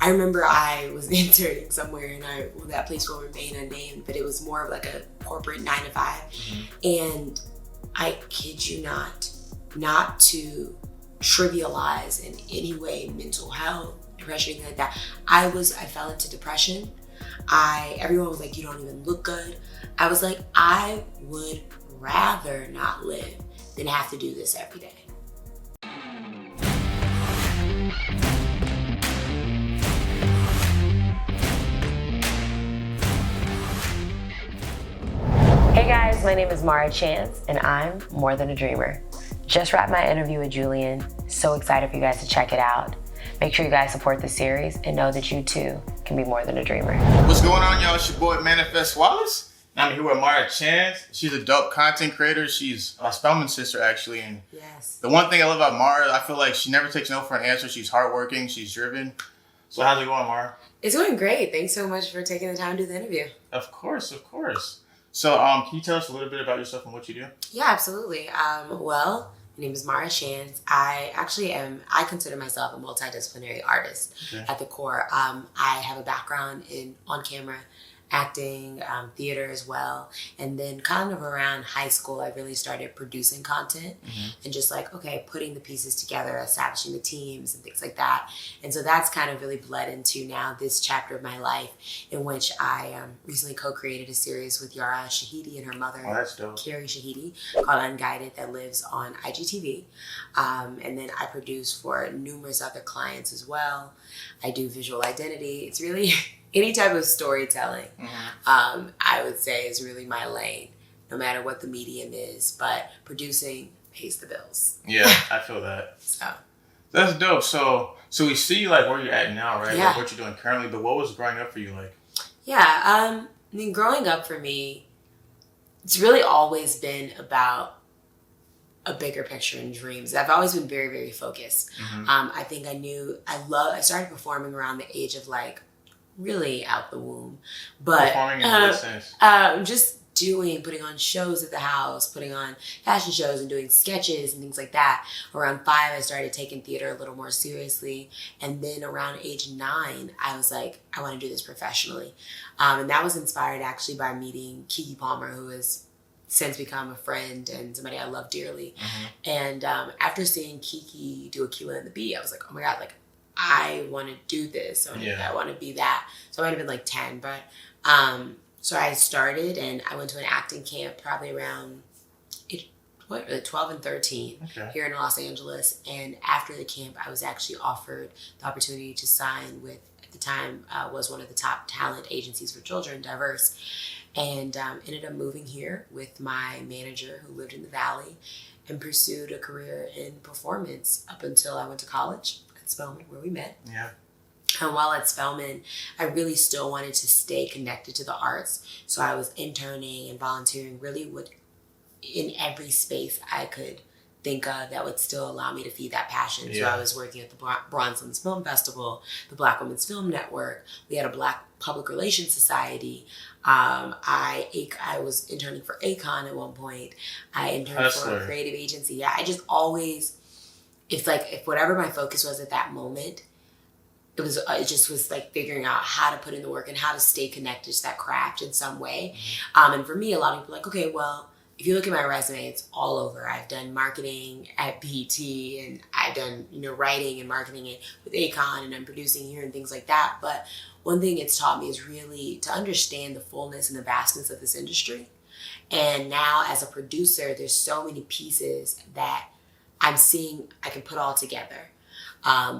I remember I was interning somewhere, and that place will remain unnamed, but it was more of like a corporate 9 to 5. And I kid you not to trivialize in any way mental health, depression, anything like that. I fell into depression. Everyone was like, you don't even look good. I was like, I would rather not live than have to do this every day. Hey guys, my name is Maura Chanz, and I'm More Than a Dreamer. Just wrapped my interview with Julian. So excited for you guys to check it out. Make sure you guys support the series and know that you too can be more than a dreamer. What's going on, y'all? It's your boy Manifest Wallace. I'm here with Maura Chanz. She's a dope content creator. She's Spellman's sister, actually. And yes. The one thing I love about Maura, I feel like she never takes no for an answer. She's hardworking. She's driven. So how's it going, Maura? It's going great. Thanks so much for taking the time to do the interview. Of course. So can you tell us a little bit about yourself and what you do? Yeah, absolutely. Well, my name is Maura Chanz. I consider myself a multidisciplinary artist at the core. I have a background in on-camera acting, theater as well. And then kind of around high school, I really started producing content and just putting the pieces together, establishing the teams and things like that. And so that's kind of really bled into now this chapter of my life in which I recently co-created a series with Yara Shahidi and her mother, Carrie Shahidi, called Unguided, that lives on IGTV. And then I produce for numerous other clients as well. I do visual identity. It's really any type of storytelling, I would say, is really my lane, no matter what the medium is. But producing pays the bills. Yeah, I feel that. So that's dope. So we see where you're at now, right? Yeah. Like what you're doing currently. But what was growing up for you like? Yeah, I mean, growing up for me, it's really always been about a bigger picture and dreams. I've always been very, very focused. I think I started performing around the age of really out the womb, but performing in what sense? Just putting on shows at the house, putting on fashion shows and doing sketches and things like that. Around 5, I started taking theater a little more seriously. And then around age 9, I was like, I want to do this professionally. And that was inspired actually by meeting Keke Palmer, who has since become a friend and somebody I love dearly. And after seeing Keke do Aquila and the Bee, I was like, oh my God, I want to do this. I want to be that. So I might have been 10, but so I started and I went to an acting camp probably around 12 and 13 here in Los Angeles. And after the camp, I was actually offered the opportunity to sign with, at the time, was one of the top talent agencies for children, Diverse. And ended up moving here with my manager who lived in the Valley and pursued a career in performance up until I went to college at Spelman, where we met. Yeah. And while at Spelman, I really still wanted to stay connected to the arts. So I was interning and volunteering really in every space I could think of that would still allow me to feed that passion. Yeah. So I was working at the Bronzeville's Film Festival, the Black Women's Film Network. We had a Black Public Relations Society. I was interning for Akon at one point. I interned for a creative agency. Yeah, I just always, if whatever my focus was at that moment, it just was figuring out how to put in the work and how to stay connected to that craft in some way. And for me, a lot of people are like, okay, well, if you look at my resume, it's all over. I've done marketing at BET, and I've done, writing and marketing it with Akon, and I'm producing here and things like that. But one thing it's taught me is really to understand the fullness and the vastness of this industry. And now as a producer, there's so many pieces that I'm seeing I can put all together.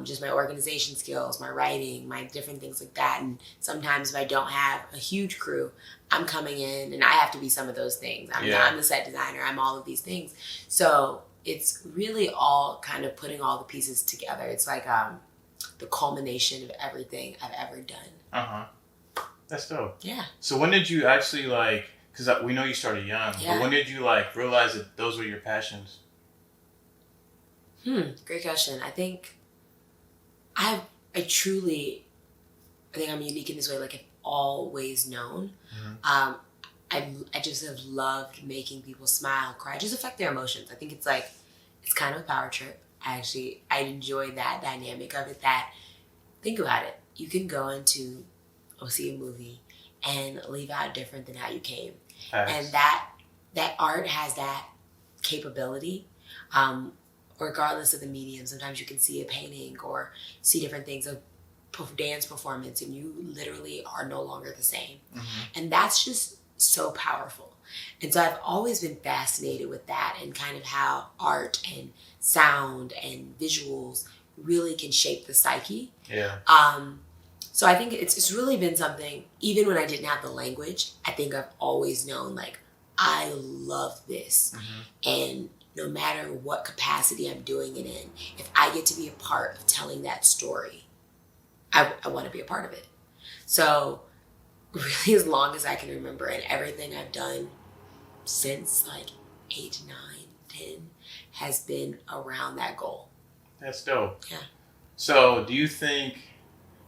Just my organization skills, my writing, my different things like that. And sometimes if I don't have a huge crew, I'm coming in and I have to be some of those things. I'm the set designer. I'm all of these things. So it's really all kind of putting all the pieces together. It's the culmination of everything I've ever done. That's dope. Yeah. So when did you actually because we know you started young, but when did you realize that those were your passions? Great question. I think I think I'm unique in this way. I've always known. I just have loved making people smile, cry, just affect their emotions. I think it's kind of a power trip. I enjoy that dynamic of it. That think about it. you can go into or see a movie and leave out different than how you came. Nice. And that art has that capability, regardless of the medium. Sometimes you can see a painting or see different things, a dance performance, and you literally are no longer the same. Mm-hmm. And that's just so powerful. And so I've always been fascinated with that and kind of how art and sound and visuals really can shape the psyche. Yeah. So I think it's really been something, even when I didn't have the language, I think I've always known, like, I love this. Mm-hmm. And no matter what capacity I'm doing it in, if I get to be a part of telling that story, I want to be a part of it. So really, as long as I can remember, and everything I've done since like 8, 9, 10 has been around that goal. That's dope. Yeah. So do you think,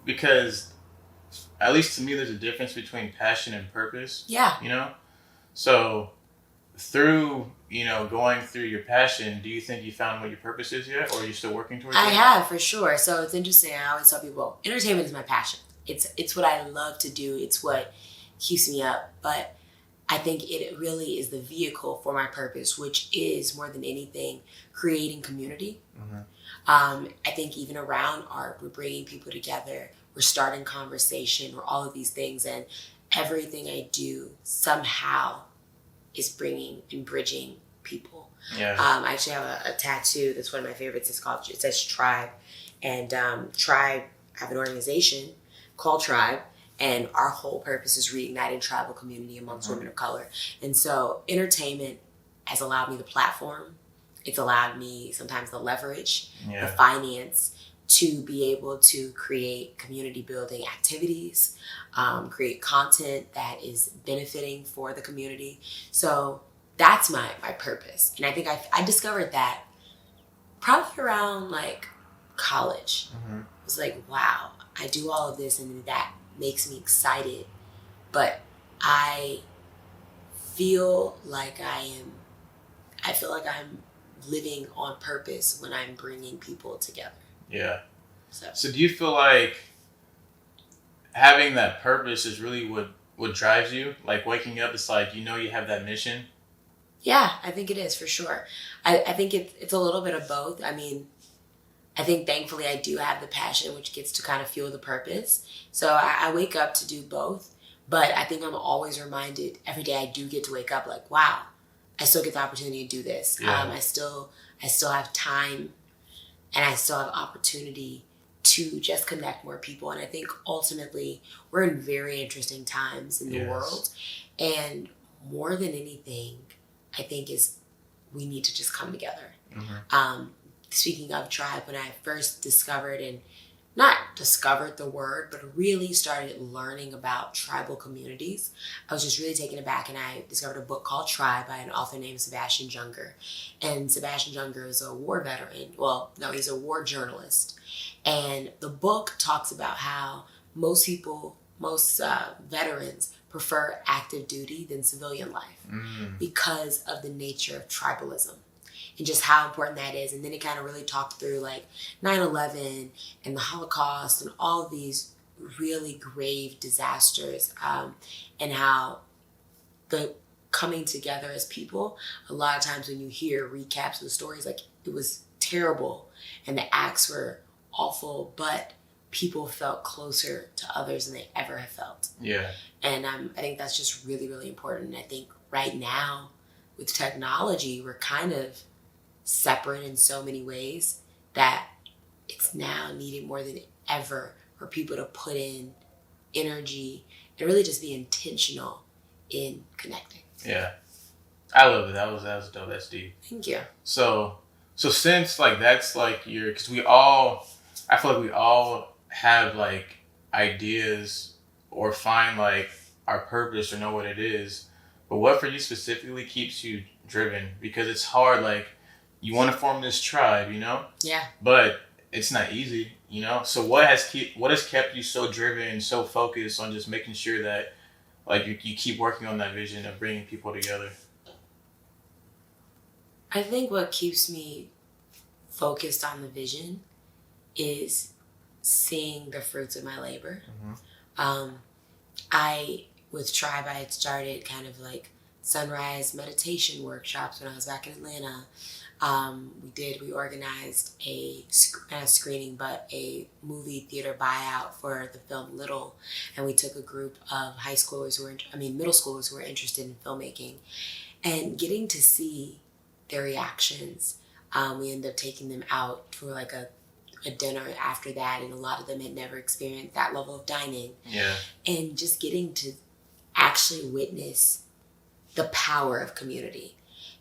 because at least to me, there's a difference between passion and purpose. Yeah. You know? So through, going through your passion, do you think you found what your purpose is yet? Or are you still working towards it? I have, for sure. So it's interesting. I always tell people, entertainment is my passion. It's what I love to do. It's what keeps me up. But I think it really is the vehicle for my purpose, which is, more than anything, creating community. Mm-hmm. I think even around art, we're bringing people together. We're starting conversation, or all of these things. And everything I do somehow is bringing and bridging people. Yeah. I actually have a tattoo that's one of my favorites. It says Tribe. And Tribe, I have an organization called Tribe. And our whole purpose is reigniting tribal community amongst women of color. And so entertainment has allowed me the platform. It's allowed me sometimes the leverage, the finance, to be able to create community building activities, create content that is benefiting for the community. So that's my purpose. And I think I discovered that probably around like college. Mm-hmm. It was like, wow, I do all of this and that makes me excited. But I feel like I'm living on purpose when I'm bringing people together. Yeah. So do you feel like having that purpose is really what drives you? Like waking up, it's like, you have that mission? Yeah, I think it is, for sure. I think it's a little bit of both. I mean, I think thankfully I do have the passion, which gets to kind of fuel the purpose. So I wake up to do both. But I think I'm always reminded every day I do get to wake up like, wow, I still get the opportunity to do this. Yeah. I still have time, and I still have opportunity to just connect more people. And I think ultimately we're in very interesting times in the world. And more than anything, I think we need to just come together. Mm-hmm. Speaking of Tribe, when I first not discovered the word, but really started learning about tribal communities, I was just really taken aback, and I discovered a book called Tribe by an author named Sebastian Junger. And Sebastian Junger is a war veteran. Well, no, he's a war journalist. And the book talks about how most veterans prefer active duty than civilian life because of the nature of tribalism and just how important that is. And then it kind of really talked through like 9/11 and the Holocaust and all of these really grave disasters, and how the coming together as people, a lot of times when you hear recaps of the stories, like, it was terrible and the acts were awful, but people felt closer to others than they ever have felt. Yeah. And I think that's just really, really important. And I think right now with technology, we're kind of separate in so many ways that it's now needed more than ever for people to put in energy and really just be intentional in connecting. Yeah. I love it. That was dope. That's deep. Thank you. So since like that's like because I feel like we all have like ideas or find like our purpose or know what it is, but what for you specifically keeps you driven? Because it's hard, like you want to form this tribe, Yeah. but it's not easy, so what has kept you so driven and so focused on just making sure that like you keep working on that vision of bringing people together? I think what keeps me focused on the vision is seeing the fruits of my labor. Mm-hmm. With Tribe, I had started kind of like sunrise meditation workshops when I was back in Atlanta. We organized not a screening, but a movie theater buyout for the film Little. And we took a group of middle schoolers who were interested in filmmaking, and getting to see their reactions. We ended up taking them out for like a dinner after that, and a lot of them had never experienced that level of dining. Yeah. And just getting to actually witness the power of community.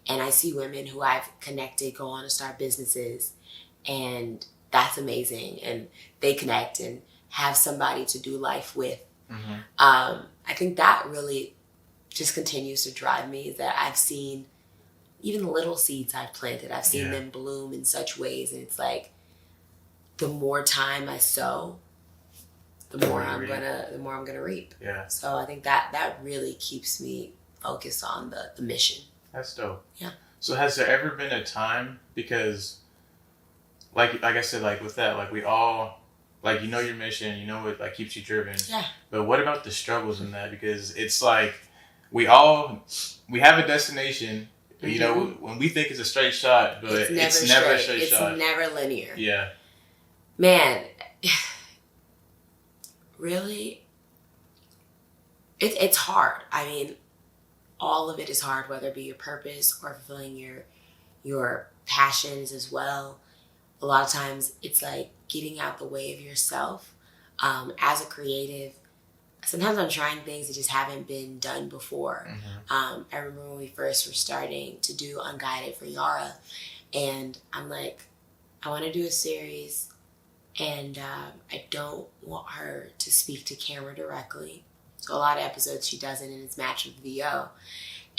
And I see women who I've connected go on to start businesses, and that's amazing. And they connect and have somebody to do life with. Mm-hmm. I think that really just continues to drive me, is that I've seen even the little seeds I've planted, I've seen them bloom in such ways. And it's like, the more time I sow, the more I'm gonna reap. Yeah. So I think that really keeps me focused on the mission. That's dope. Yeah. So has there ever been a time, because like I said, like with that, like we all, like, you know, your mission, you know, it like keeps you driven. Yeah. But what about the struggles in that? Because it's like we have a destination, mm-hmm. you know, when we think it's a straight shot, but it's never a straight shot. It's never linear. Yeah. Man, really, it's hard. I mean, all of it is hard, whether it be your purpose or fulfilling your passions as well. A lot of times it's like getting out the way of yourself. As a creative, sometimes I'm trying things that just haven't been done before. Mm-hmm. I remember when we first were starting to do Unguided for Yara, and I'm like, I want to do a series, and I don't want her to speak to camera directly. So a lot of episodes she doesn't, and it's matched with VO.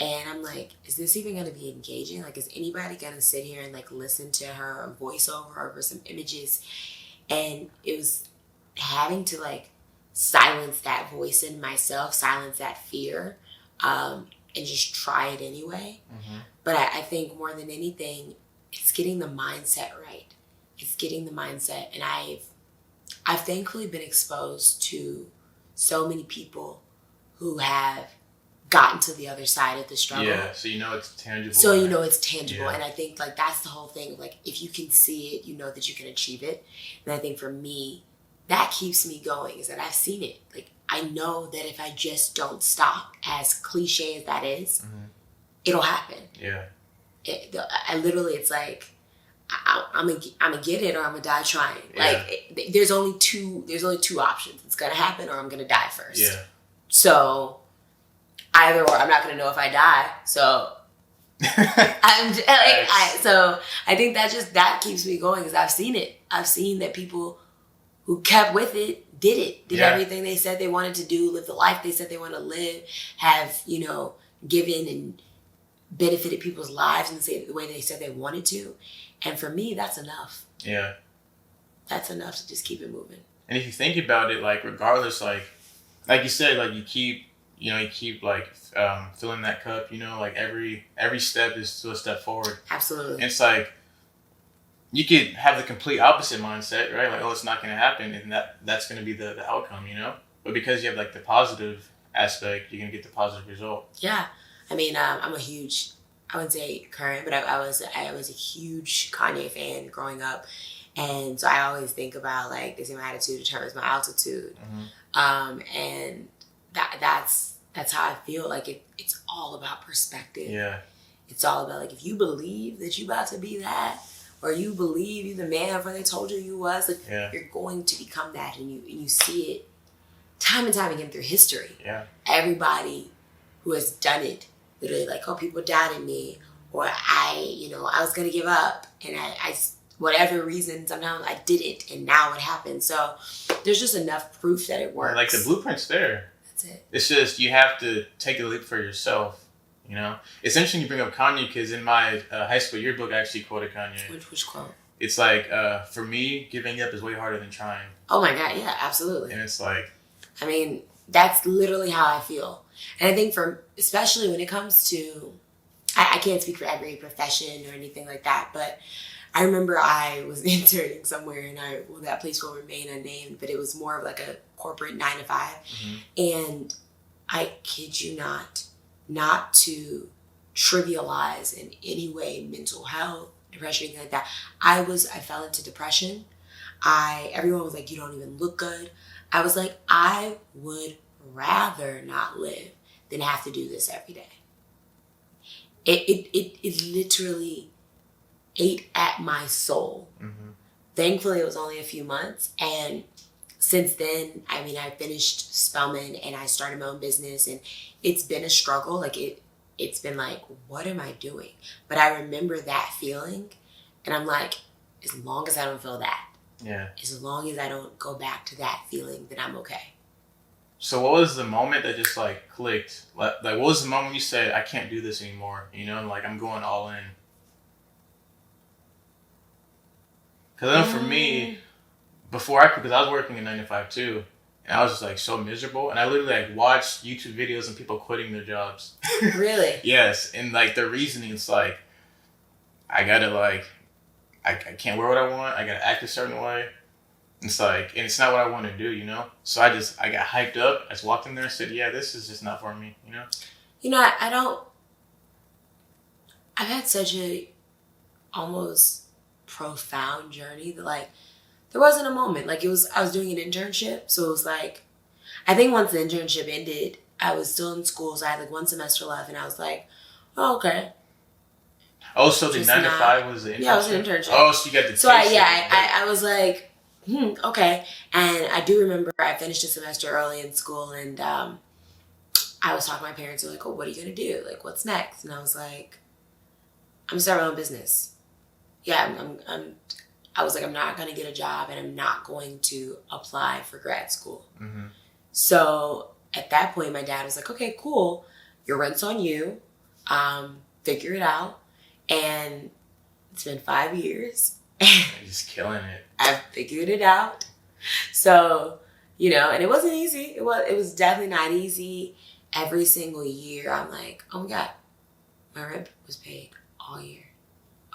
And I'm like, is this even going to be engaging? Like, is anybody going to sit here and like listen to her voiceover over some images? And it was having to like silence that voice in myself, silence that fear, and just try it anyway. Mm-hmm. But I think more than anything, it's getting the mindset right. It's getting the mindset. And I've thankfully been exposed to so many people who have gotten to the other side of the struggle. Yeah, so you know it's tangible. Yeah. And I think like that's the whole thing. Like, if you can see it, you know that you can achieve it. And I think for me, that keeps me going, is that I've seen it. Like, I know that if I just don't stop, as cliche as that is, mm-hmm. it'll happen. Yeah. It's like, I'm gonna get it, or I'm gonna die trying. Yeah. Like, there's only two options. It's gonna happen, or I'm gonna die first. Yeah. So either or, I'm not gonna know if I die. So I think that keeps me going, because I've seen it. I've seen that people who kept with it did everything they said they wanted to do, live the life they said they want to live, have, you know, given and benefited people's lives in the way they said they wanted to. And for me, that's enough. Yeah. That's enough to just keep it moving. And if you think about it, like, regardless, like you said, like, you keep like filling that cup, you know, like every step is still a step forward. Absolutely. And it's like, you could have the complete opposite mindset, right? Like, oh, it's not going to happen, and that's going to be the outcome, you know? But because you have like the positive aspect, you're going to get the positive result. Yeah. I mean, I'm a huge, I wouldn't say current, but I was a huge Kanye fan growing up. And so I always think about like, they say my attitude determines my altitude. Mm-hmm. And that's how I feel. Like, it's all about perspective. Yeah. It's all about like, if you believe that you about to be that, or you believe you're the man before they told you was, like, you're going to become that. And you see it time and time again through history. Yeah. Everybody who has done it, literally like, oh, people doubted me, or I was going to give up, and I whatever reason, sometimes I didn't, and now it happened. So there's just enough proof that it works. Like, the blueprint's there. That's it. It's just, you have to take the leap for yourself. You know, it's interesting you bring up Kanye, because in my high school yearbook, I actually quoted Kanye. Which quote? It's like, for me, giving up is way harder than trying. Oh my God, yeah, absolutely. And it's like, I mean, that's literally how I feel. And I think especially when it comes to, I can't speak for every profession or anything like that, but I remember I was interning somewhere, and that place will remain unnamed, but it was more of like a corporate 9 to 5. And I kid you not to trivialize in any way mental health, depression, anything like that. I fell into depression. Everyone was like, you don't even look good. I was like, I would rather not live than have to do this every day. It literally ate at my soul. Thankfully, it was only a few months. And since then, I mean, I finished Spelman and I started my own business, and it's been a struggle. Like it's been like, what am I doing? But I remember that feeling, and I'm like, as long as I don't feel that, as long as I don't go back to that feeling, then I'm okay. So what was the moment that just like clicked? Like what was the moment you said, I can't do this anymore? You know, like I'm going all in. Because I know for me, because I was working in 9 to 5 too, and I was just like so miserable, and I literally like watched YouTube videos and people quitting their jobs. Really? Yes, and like their reasoning is like, I gotta like, I can't wear what I want, I gotta act a certain way. It's like, and it's not what I want to do, you know? So I got hyped up, I just walked in there and said, yeah, this is just not for me, you know? You know, I've had such a almost profound journey that like, there wasn't a moment. Like I was doing an internship. So it was like, I think once the internship ended, I was still in school. So I had like 1 semester left, and I was like, oh, okay. Oh, so the 9 to 5 was the internship? Yeah, it was an internship. Oh, so you got the So I was like, okay. And I do remember I finished a semester early in school, and I was talking to my parents. They're like, oh, what are you going to do? Like, what's next? And I was like, I'm going to start my own business. Yeah, I was like, I'm not going to get a job, and I'm not going to apply for grad school. So at that point, my dad was like, okay, cool. Your rent's on you. Figure it out. And it's been 5 years. You're just killing it. I've figured it out. So, you know, and it wasn't easy. It was definitely not easy. Every single year, I'm like, oh my God, my rent was paid all year.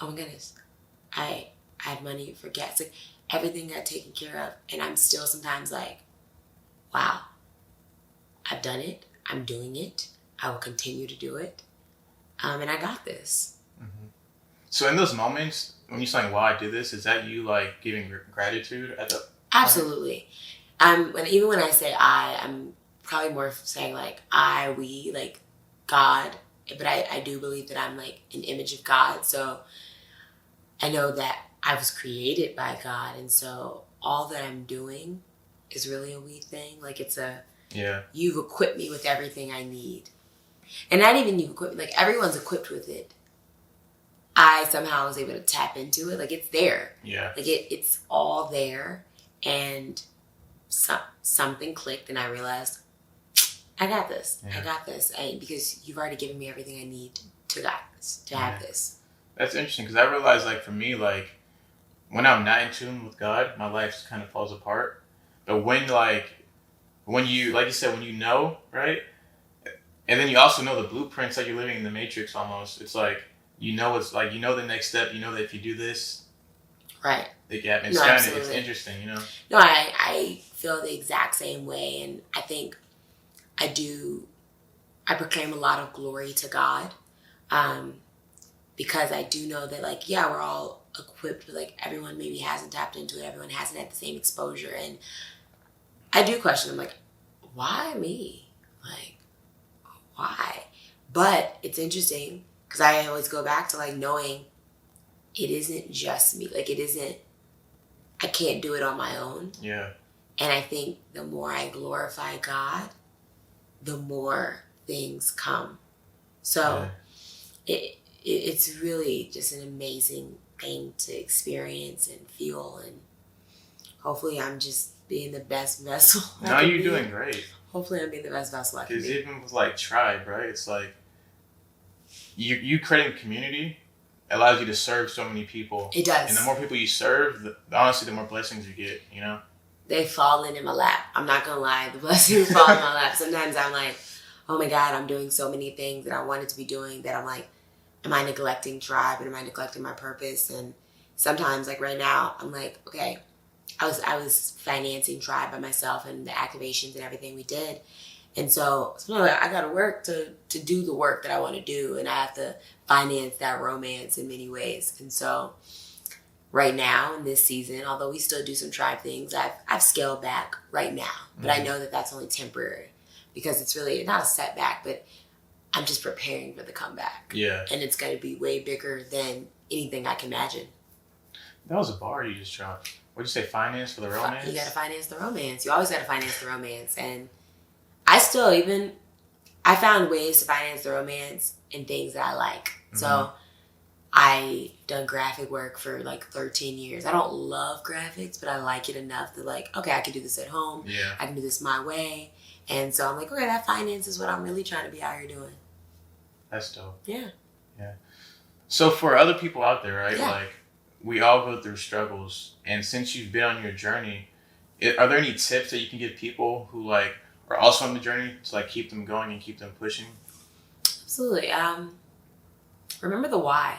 Oh my goodness. I had money for gas. Like, everything got taken care of. And I'm still sometimes like, wow, I've done it. I'm doing it. I will continue to do it. And I got this. So in those moments, when you're saying, wow, I did this, is that you like giving gratitude at the Absolutely. Even when I say I'm probably more saying like we, like God. But I do believe that I'm like an image of God. So I know that I was created by God. And so all that I'm doing is really a we thing. Like you've equipped me with everything I need. And not even you've equipped me, like everyone's equipped with it. I somehow was able to tap into it. Like it's there. Yeah. Like it's all there. And something clicked, and I realized, I got this. Yeah. I got this. And because you've already given me everything I need to have this. That's interesting, because I realized, like, for me, like, when I'm not in tune with God, my life just kind of falls apart. But when you, like you said, when you know, right? And then you also know the blueprints, like you're living in the Matrix almost. It's like, it's like, the next step, that if you do this, right. It's interesting, No, I feel the exact same way. And I think I proclaim a lot of glory to God. Because I do know that, like, yeah, we're all equipped, but like everyone maybe hasn't tapped into it. Everyone hasn't had the same exposure. And I do question them, like, why me? Like, why? But it's interesting because I always go back to like knowing it isn't just me. Like I can't do it on my own. Yeah. And I think the more I glorify God, the more things come. So it's really just an amazing thing to experience and feel, and hopefully I'm just being the best vessel. No, you're doing great. Hopefully I'm being the best vessel I can be. Because even with like Tribe, right? It's like you creating a community allows you to serve so many people. It does. And the more people you serve, honestly, the more blessings you get, They fall in my lap. I'm not going to lie. The blessings fall in my lap. Sometimes I'm like, oh my God, I'm doing so many things that I wanted to be doing that I'm like, am I neglecting Tribe and am I neglecting my purpose? And sometimes, like right now, I'm like, okay, I was financing Tribe by myself and the activations and everything we did. And so I got to work to do the work that I want to do. And I have to finance that romance in many ways. And so right now in this season, although we still do some Tribe things, I've scaled back right now. But I know that that's only temporary because it's really not a setback, but I'm just preparing for the comeback. Yeah. And it's going to be way bigger than anything I can imagine. That was a bar you just dropped. What'd you say, finance for the romance? You got to finance the romance. You always got to finance the romance. And I found ways to finance the romance in things that I like. Mm-hmm. So I done graphic work for like 13 years. I don't love graphics, but I like it enough that like, okay, I can do this at home. Yeah. I can do this my way. And so I'm like, okay, that finance is what I'm really trying to be out here doing. That's dope. Yeah. Yeah. So for other people out there, right? Yeah. Like, we all go through struggles. And since you've been on your journey, are there any tips that you can give people who like are also on the journey to like keep them going and keep them pushing? Absolutely. Remember the why.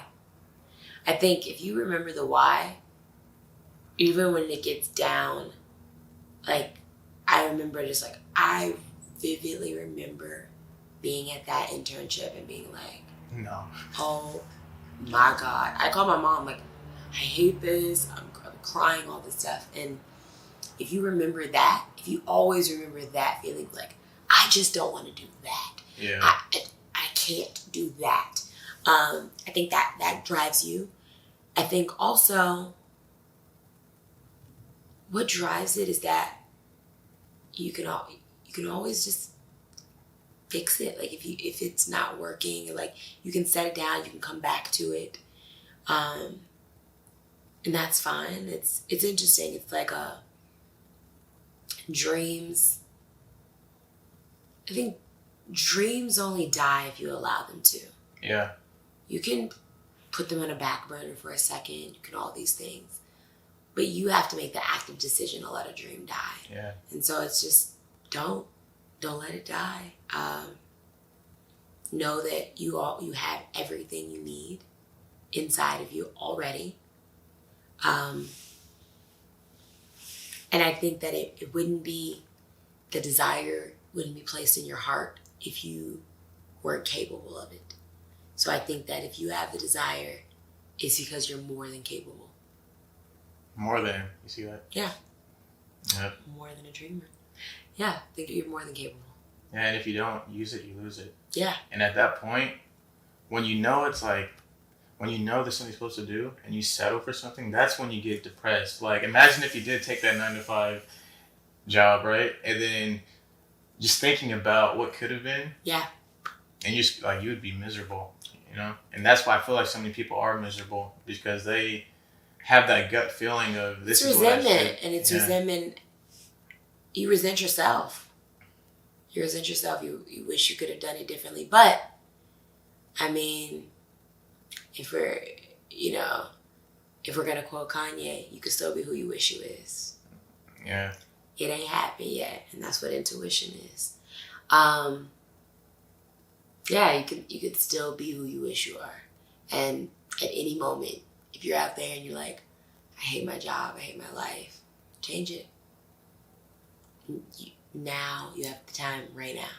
I think if you remember the why, even when it gets down, like I remember just like, I vividly remember being at that internship and being like, no. Oh my God. I called my mom like, I hate this. I'm crying, all this stuff. And if you remember that, if you always remember that feeling, like, I just don't want to do that. Yeah. I can't do that. I think that drives you. I think also what drives it is that you can always just fix it. Like if it's not working, like you can set it down, you can come back to it. And that's fine. It's interesting. It's like dreams. I think dreams only die if you allow them to. Yeah. You can put them on a back burner for a second. You can all these things. But you have to make the active decision to let a dream die. Yeah. And so it's just don't let it die. Know that you have everything you need inside of you already. And I think that it wouldn't be, the desire wouldn't be placed in your heart if you weren't capable of it. So I think that if you have the desire, it's because you're more than capable. More than, you see that? Yeah. Yep. More than a dreamer. Yeah, I think you're more than capable. Yeah, and if you don't use it, you lose it. Yeah. And at that point, when you know there's something you're supposed to do and you settle for something, that's when you get depressed. Like, imagine if you did take that 9-to-5 job, right? And then just thinking about what could have been. Yeah. And you would be miserable, you know? And that's why I feel like so many people are miserable, because they have that gut feeling of this is what I should. It's resentment, and it's resentment. You resent yourself. You resent yourself. You wish you could have done it differently. But, I mean, if we're going to quote Kanye, you can still be who you wish you is. Yeah. It ain't happened yet, and that's what intuition is. Yeah, you could still be who you wish you are. And at any moment, if you're out there and you're like, I hate my job, I hate my life, change it. Now you have the time right now.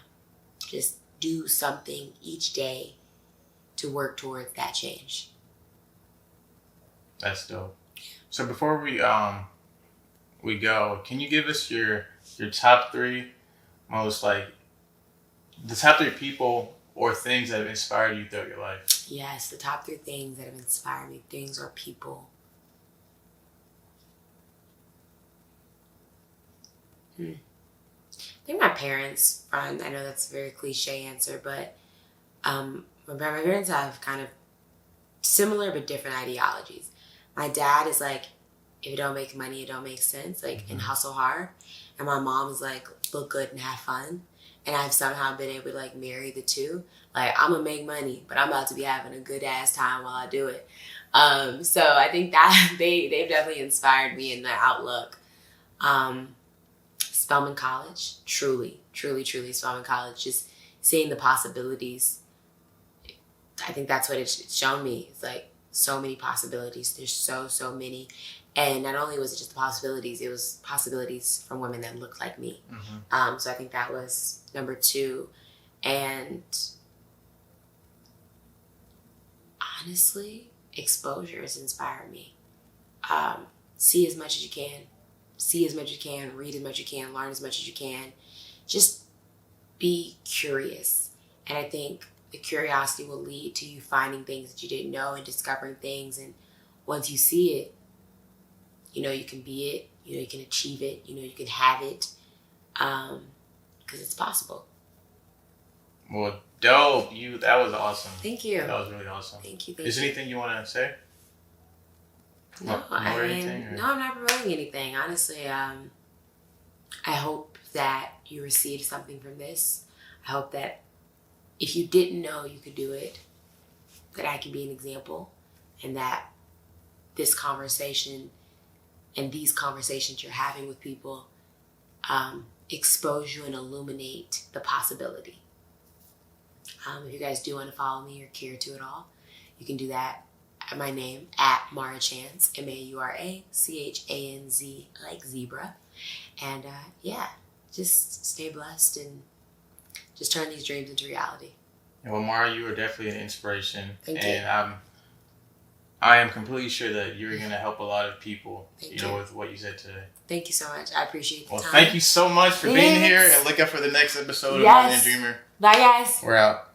Just do something each day to work towards that change. That's dope. So before we go, can you give us your top 3 most, like, the top 3 people or things that have inspired you throughout your life? Yes, the top 3 things that have inspired me, things or people. I think my parents, I know that's a very cliche answer, but my parents have kind of similar but different ideologies. My dad is like, if you don't make money, it don't make sense, like, and hustle hard. And my mom is like, look good and have fun. And I've somehow been able to like marry the two. Like, I'm gonna make money, but I'm about to be having a good ass time while I do it. So I think that they've definitely inspired me in that outlook. Spelman College, truly Spelman College, just seeing the possibilities. I think that's what it's shown me. It's like, so many possibilities. There's so many. And not only was it just the possibilities, it was possibilities from women that looked like me. So I think that was number 2. And honestly, exposure has inspired me. See as much as you can. See as much as you can. Read as much as you can. Learn as much as you can. Just be curious. And I think the curiosity will lead to you finding things that you didn't know and discovering things. And once you see it, you know you can be it. You know you can achieve it. You know you can have it. Because it's possible. Well, dope. That was awesome. Thank you. That was really awesome. Thank you. Is there anything you want to say? No, I'm not promoting anything. Honestly, I hope that you received something from this. I hope that if you didn't know you could do it, that I can be an example, and that this conversation and these conversations you're having with people expose you and illuminate the possibility. If you guys do want to follow me or care to at all, you can do that at my name, at Maura Chanz, MauraChanz, like zebra. And just stay blessed and just turn these dreams into reality. Well, Maura, you are definitely an inspiration. Thank you. And I am completely sure that you're going to help a lot of people, Thank you. with what you said today. Thank you so much. I appreciate the time. Thank you so much for being here, and look out for the next episode of Yes. Millionaire Dreamer. Bye, guys. We're out.